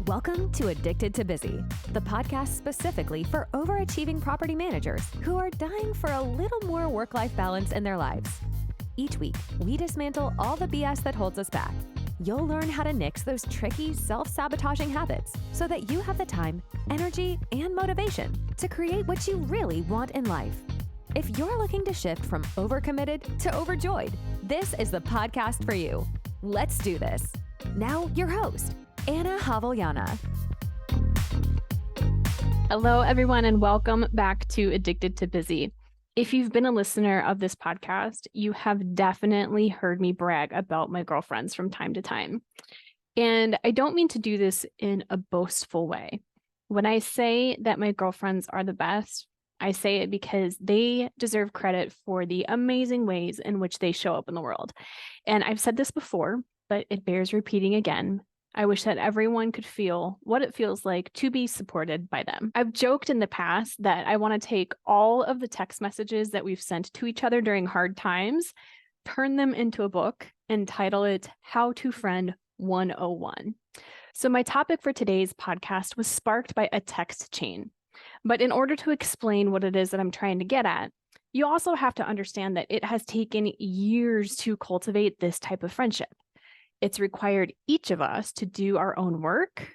Welcome to Addicted to Busy, the podcast specifically for overachieving property managers who are dying for a little more work-life balance in their lives. Each week, we dismantle all the BS that holds us back. You'll learn how to nix those tricky, self-sabotaging habits so that you have the time, energy, and motivation to create what you really want in life. If you're looking to shift from overcommitted to overjoyed, this is the podcast for you. Let's do this. Now, your host, 𝐭𝐡𝐢𝐬. Hello, everyone, and welcome back to Addicted to Busy. If you've been a listener of this podcast, you have definitely heard me brag about my girlfriends from time to time. And I don't mean to do this in a boastful way. When I say that my girlfriends are the best, I say it because they deserve credit for the amazing ways in which they show up in the world. And I've said this before, but it bears repeating again. I wish that everyone could feel what it feels like to be supported by them. I've joked in the past that I want to take all of the text messages that we've sent to each other during hard times, turn them into a book, and title it How to Friend 101. So my topic for today's podcast was sparked by a text chain. But in order to explain what it is that I'm trying to get at, you also have to understand that it has taken years to cultivate this type of friendship. It's required each of us to do our own work,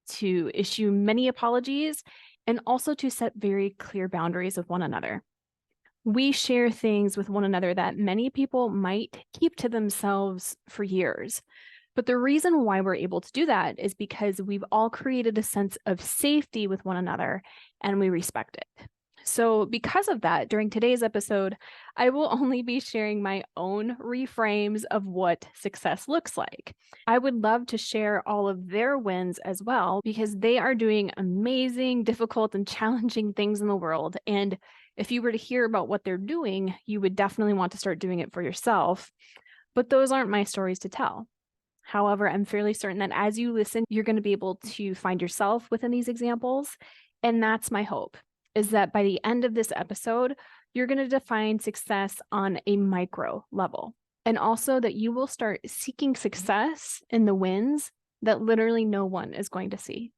to issue many apologies, and also to set very clear boundaries with one another. We share things with one another that many people might keep to themselves for years. But the reason why we're able to do that is because we've all created a sense of safety with one another and we respect it. So because of that, during today's episode, I will only be sharing my own reframes of what success looks like. I would love to share all of their wins as well, because they are doing amazing, difficult, and challenging things in the world. And if you were to hear about what they're doing, you would definitely want to start doing it for yourself. But those aren't my stories to tell. However, I'm fairly certain that as you listen, you're going to be able to find yourself within these examples. And that's my hope, is that by the end of this episode, you're going to define success on a micro level. And also that you will start seeking success in the wins that literally no one is going to see.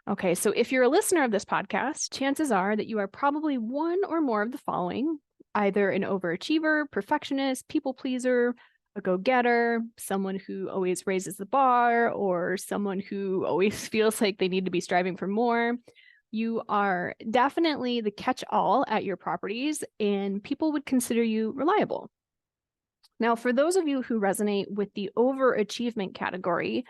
Okay, so if you're a listener of this podcast, chances are that you are probably one or more of the following: either an overachiever, perfectionist, people pleaser, a go-getter, someone who always raises the bar, or someone who always feels like they need to be striving for more. You are definitely the catch-all at your properties, and people would consider you reliable. Now, for those of you who resonate with the overachievement category,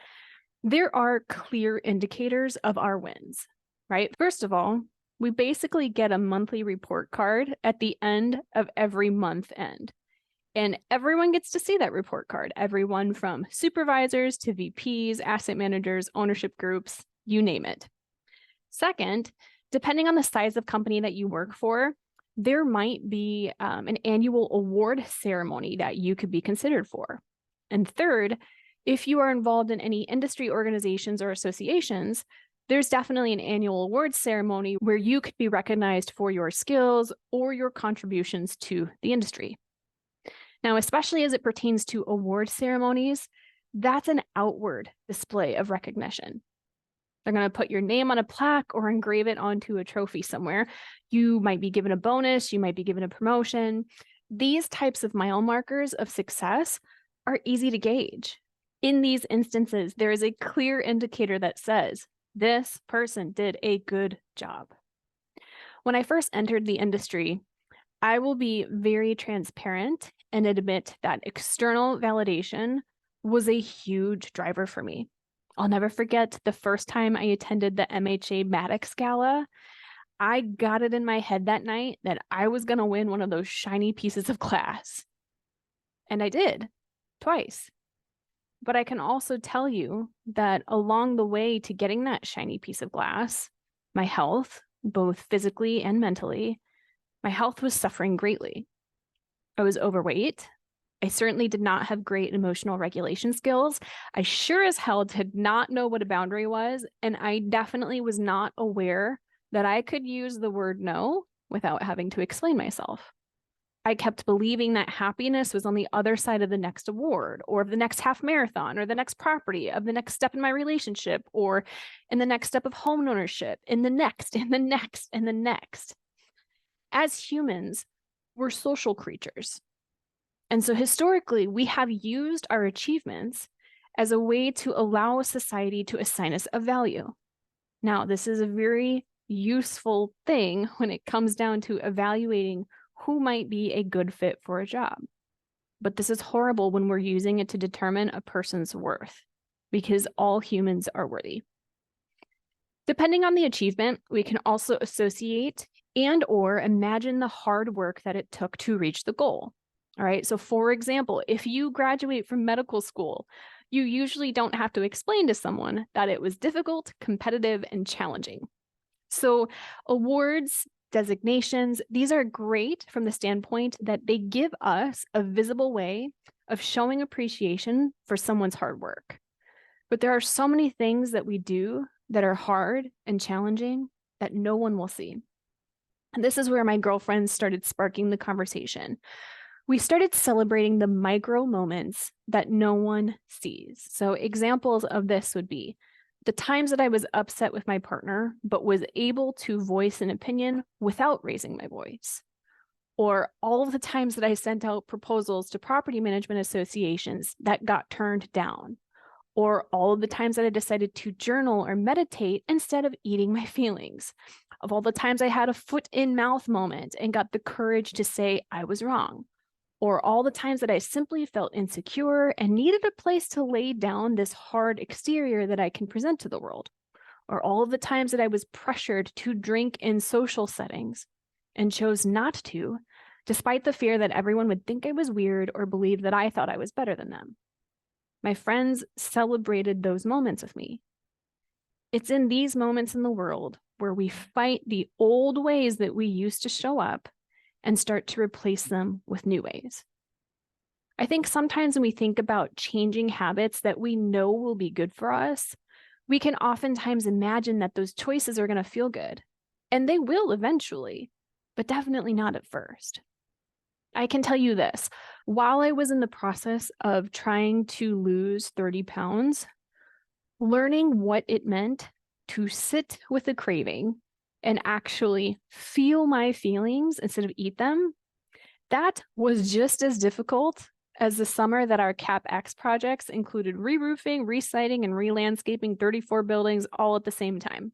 there are clear indicators of our wins, right? First of all, we basically get a monthly report card at the end of every month end. And everyone gets to see that report card. Everyone from supervisors to VPs, asset managers, ownership groups, you name it. Second, depending on the size of company that you work for, there might be an annual award ceremony that you could be considered for. And third, if you are involved in any industry organizations or associations, there's definitely an annual awards ceremony where you could be recognized for your skills or your contributions to the industry. Now, especially as it pertains to award ceremonies, that's an outward display of recognition. They're going to put your name on a plaque or engrave it onto a trophy somewhere. You might be given a bonus. You might be given a promotion. These types of mile markers of success are easy to gauge. In these instances, there is a clear indicator that says, this person did a good job. When I first entered the industry, I will be very transparent and admit that external validation was a huge driver for me. I'll never forget the first time I attended the MHA Maddox Gala. I got it in my head that night that I was going to win one of those shiny pieces of glass. And I did, twice. But I can also tell you that along the way to getting that shiny piece of glass, my health, both physically and mentally, my health was suffering greatly. I was overweight. I certainly did not have great emotional regulation skills. I sure as hell did not know what a boundary was, and I definitely was not aware that I could use the word no without having to explain myself. I kept believing that happiness was on the other side of the next award, or of the next half marathon, or the next property, of the next step in my relationship, or in the next step of home ownership, in the next, and the next, and the next. As humans, we're social creatures. And so historically, we have used our achievements as a way to allow society to assign us a value. Now, this is a very useful thing when it comes down to evaluating who might be a good fit for a job. But this is horrible when we're using it to determine a person's worth, because all humans are worthy. Depending on the achievement, we can also associate and or imagine the hard work that it took to reach the goal. All right, so for example, if you graduate from medical school, you usually don't have to explain to someone that it was difficult, competitive, and challenging. So awards, designations, these are great from the standpoint that they give us a visible way of showing appreciation for someone's hard work. But there are so many things that we do that are hard and challenging that no one will see. And this is where my girlfriends started sparking the conversation. We started celebrating the micro moments that no one sees. So examples of this would be the times that I was upset with my partner, but was able to voice an opinion without raising my voice. Or all of the times that I sent out proposals to property management associations that got turned down. Or all of the times that I decided to journal or meditate instead of eating my feelings. Of all the times I had a foot in mouth moment and got the courage to say I was wrong. Or all the times that I simply felt insecure and needed a place to lay down this hard exterior that I can present to the world. Or all of the times that I was pressured to drink in social settings and chose not to, despite the fear that everyone would think I was weird or believe that I thought I was better than them. My friends celebrated those moments with me. It's in these moments in the world where we fight the old ways that we used to show up and start to replace them with new ways. I think sometimes when we think about changing habits that we know will be good for us, we can oftentimes imagine that those choices are going to feel good. And they will eventually, but definitely not at first. I can tell you this, while I was in the process of trying to lose 30 pounds, learning what it meant to sit with a craving and actually feel my feelings instead of eat them, that was just as difficult as the summer that our CapEx projects included re-roofing, re-siding, and re-landscaping 34 buildings all at the same time.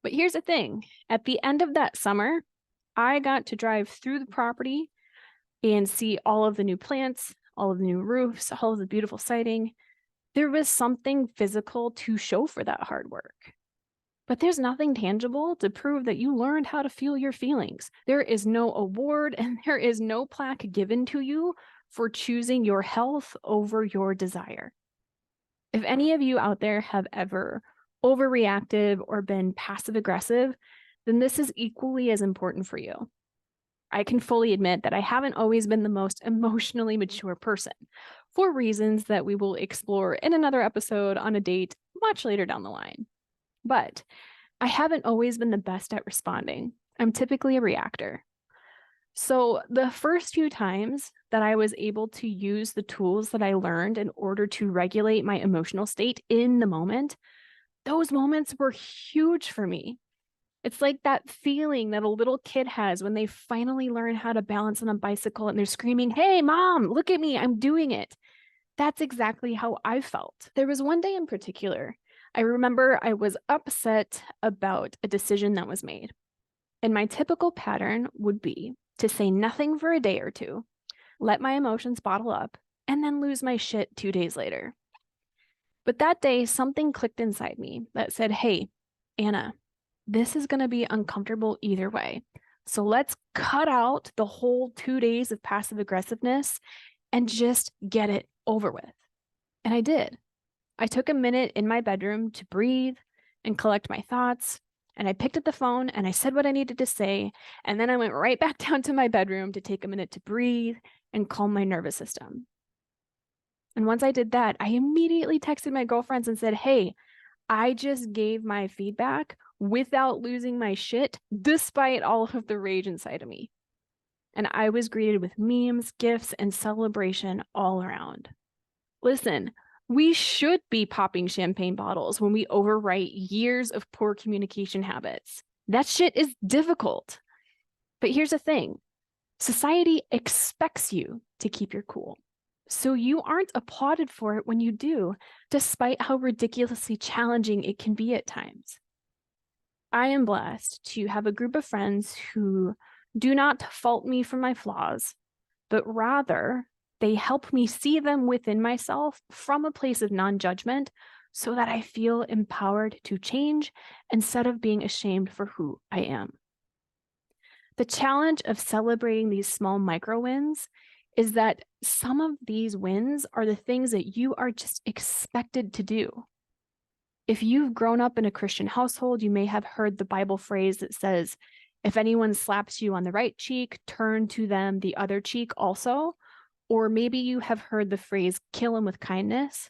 But here's the thing, at the end of that summer, I got to drive through the property and see all of the new plants, all of the new roofs, all of the beautiful siding. There was something physical to show for that hard work. But there's nothing tangible to prove that you learned how to feel your feelings. There is no award and there is no plaque given to you for choosing your health over your desire. If any of you out there have ever overreacted or been passive aggressive, then this is equally as important for you. I can fully admit that I haven't always been the most emotionally mature person for reasons that we will explore in another episode on a date much later down the line. But I haven't always been the best at responding. I'm typically a reactor. So the first few times that I was able to use the tools that I learned in order to regulate my emotional state in the moment, those moments were huge for me. It's like that feeling that a little kid has when they finally learn how to balance on a bicycle and they're screaming, "Hey, Mom, look at me, I'm doing it." That's exactly how I felt. There was one day in particular, I remember I was upset about a decision that was made. And my typical pattern would be to say nothing for a day or two, let my emotions bottle up, and then lose my shit 2 days later. But that day, something clicked inside me that said, "Hey, Anna, this is going to be uncomfortable either way. So let's cut out the whole 2 days of passive aggressiveness and just get it over with." And I did. I took a minute in my bedroom to breathe and collect my thoughts. And I picked up the phone and I said what I needed to say. And then I went right back down to my bedroom to take a minute to breathe and calm my nervous system. And once I did that, I immediately texted my girlfriends and said, "Hey, I just gave my feedback without losing my shit, despite all of the rage inside of me." and I was greeted with memes, gifts, and celebration all around. Listen, we should be popping champagne bottles when we overwrite years of poor communication habits. That shit is difficult. But here's the thing. Society expects you to keep your cool. So you aren't applauded for it when you do, despite how ridiculously challenging it can be at times. I am blessed to have a group of friends who do not fault me for my flaws, but rather they help me see them within myself from a place of non-judgment so that I feel empowered to change instead of being ashamed for who I am. The challenge of celebrating these small micro wins is that some of these wins are the things that you are just expected to do. If you've grown up in a Christian household, you may have heard the Bible phrase that says, if anyone slaps you on the right cheek, turn to them the other cheek also. Or maybe you have heard the phrase, kill him with kindness.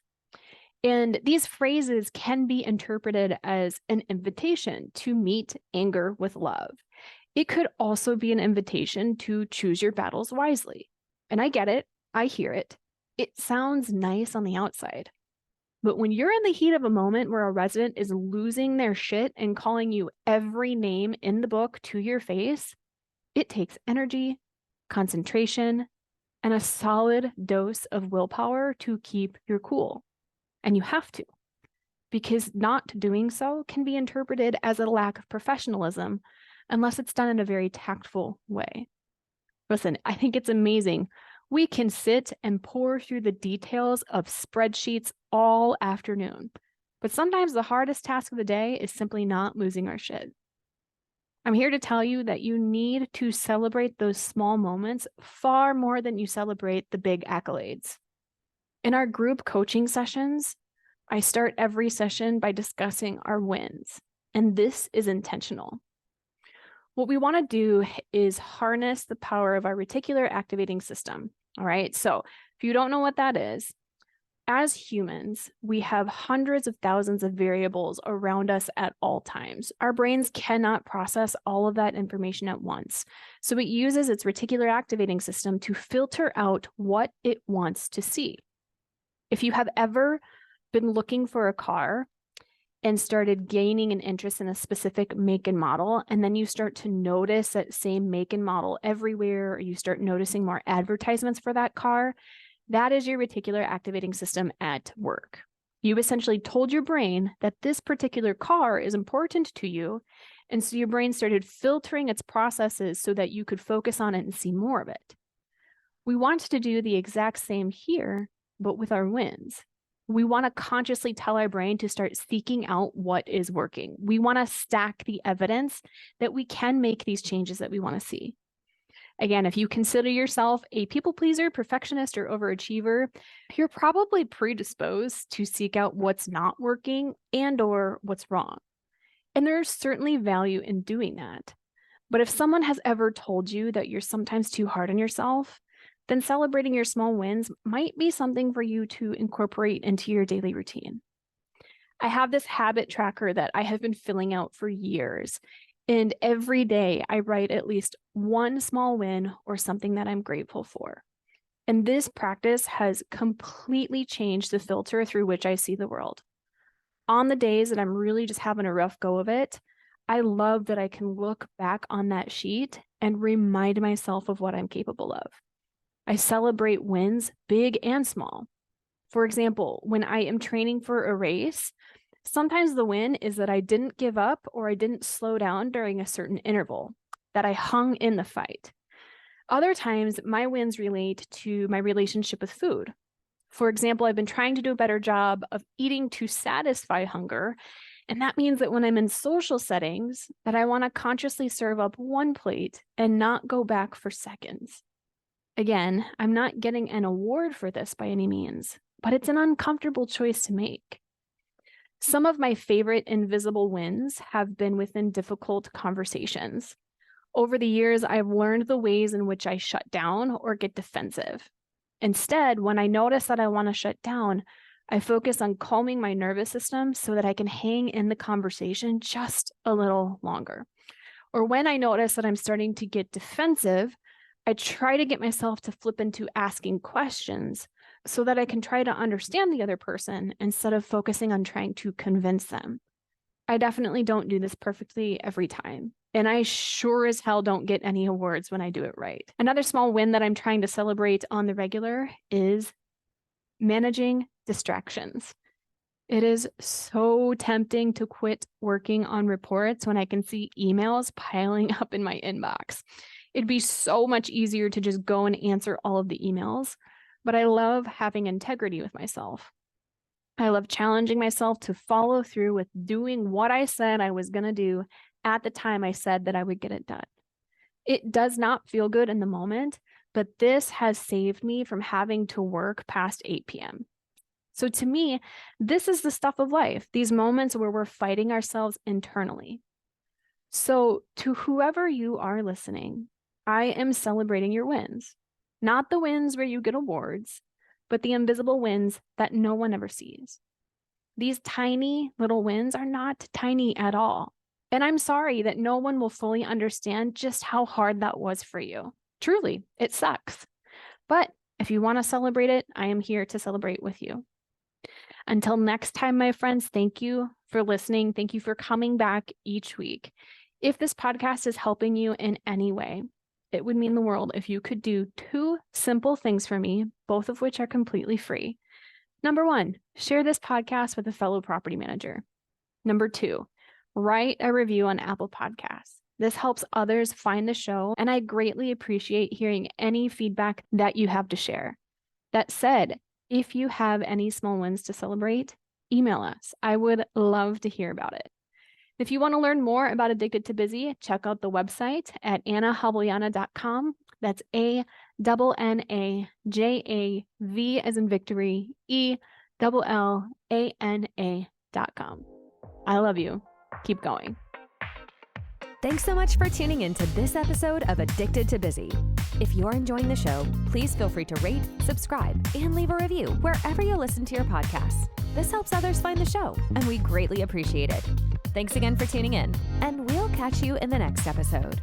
And these phrases can be interpreted as an invitation to meet anger with love. It could also be an invitation to choose your battles wisely. And I get it. I hear it. It sounds nice on the outside. But when you're in the heat of a moment where a resident is losing their shit and calling you every name in the book to your face, it takes energy, concentration, and a solid dose of willpower to keep your cool. And you have to, because not doing so can be interpreted as a lack of professionalism unless it's done in a very tactful way. Listen, I think it's amazing. We can sit and pore through the details of spreadsheets all afternoon, but sometimes the hardest task of the day is simply not losing our shit. I'm here to tell you that you need to celebrate those small moments far more than you celebrate the big accolades. In our group coaching sessions, I start every session by discussing our wins, and this is intentional. What we want to do is harness the power of our reticular activating system. All right. So if you don't know what that is, as humans, we have hundreds of thousands of variables around us at all times. Our brains cannot process all of that information at once. So it uses its reticular activating system to filter out what it wants to see. If you have ever been looking for a car and started gaining an interest in a specific make and model, and then you start to notice that same make and model everywhere, or you start noticing more advertisements for that car, that is your reticular activating system at work. You essentially told your brain that this particular car is important to you, and so your brain started filtering its processes so that you could focus on it and see more of it. We want to do the exact same here, but with our wins. We want to consciously tell our brain to start seeking out what is working. We want to stack the evidence that we can make these changes that we want to see. Again, if you consider yourself a people pleaser, perfectionist, or overachiever, you're probably predisposed to seek out what's not working and/or what's wrong. And there's certainly value in doing that. But if someone has ever told you that you're sometimes too hard on yourself, then celebrating your small wins might be something for you to incorporate into your daily routine. I have this habit tracker that I have been filling out for years, and every day I write at least one small win or something that I'm grateful for. And this practice has completely changed the filter through which I see the world. On the days that I'm really just having a rough go of it, I love that I can look back on that sheet and remind myself of what I'm capable of. I celebrate wins, big and small. For example, when I am training for a race, sometimes the win is that I didn't give up or I didn't slow down during a certain interval, that I hung in the fight. Other times, my wins relate to my relationship with food. For example, I've been trying to do a better job of eating to satisfy hunger, and that means that when I'm in social settings, that I want to consciously serve up one plate and not go back for seconds. Again, I'm not getting an award for this by any means, but it's an uncomfortable choice to make. Some of my favorite invisible wins have been within difficult conversations. Over the years, I've learned the ways in which I shut down or get defensive. Instead, when I notice that I want to shut down, I focus on calming my nervous system so that I can hang in the conversation just a little longer. Or when I notice that I'm starting to get defensive, I try to get myself to flip into asking questions so that I can try to understand the other person instead of focusing on trying to convince them. I definitely don't do this perfectly every time. And I sure as hell don't get any awards when I do it right. Another small win that I'm trying to celebrate on the regular is managing distractions. It is so tempting to quit working on reports when I can see emails piling up in my inbox. It'd be so much easier to just go and answer all of the emails, but I love having integrity with myself. I love challenging myself to follow through with doing what I said I was going to do at the time I said that I would get it done. It does not feel good in the moment, but this has saved me from having to work past 8 p.m. So to me, this is the stuff of life, these moments where we're fighting ourselves internally. So to whoever you are listening, I am celebrating your wins, not the wins where you get awards, but the invisible wins that no one ever sees. These tiny little wins are not tiny at all. And I'm sorry that no one will fully understand just how hard that was for you. Truly, it sucks. But if you want to celebrate it, I am here to celebrate with you. Until next time, my friends, thank you for listening. Thank you for coming back each week. If this podcast is helping you in any way, it would mean the world if you could do 2 simple things for me, both of which are completely free. Number 1, share this podcast with a fellow property manager. Number 2, write a review on Apple Podcasts. This helps others find the show, and I greatly appreciate hearing any feedback that you have to share. That said, if you have any small wins to celebrate, email us. I would love to hear about it. If you want to learn more about Addicted to Busy, check out the website at 𝐴𝐴NAHABLYANA.com. That's ANNAJAV as in victory, ELLANA.com. I love you. Keep going. Thanks so much for tuning in to this episode of Addicted to Busy. If you're enjoying the show, please feel free to rate, subscribe, and leave a review wherever you listen to your podcasts. This helps others find the show, and we greatly appreciate it. Thanks again for tuning in, and we'll catch you in the next episode.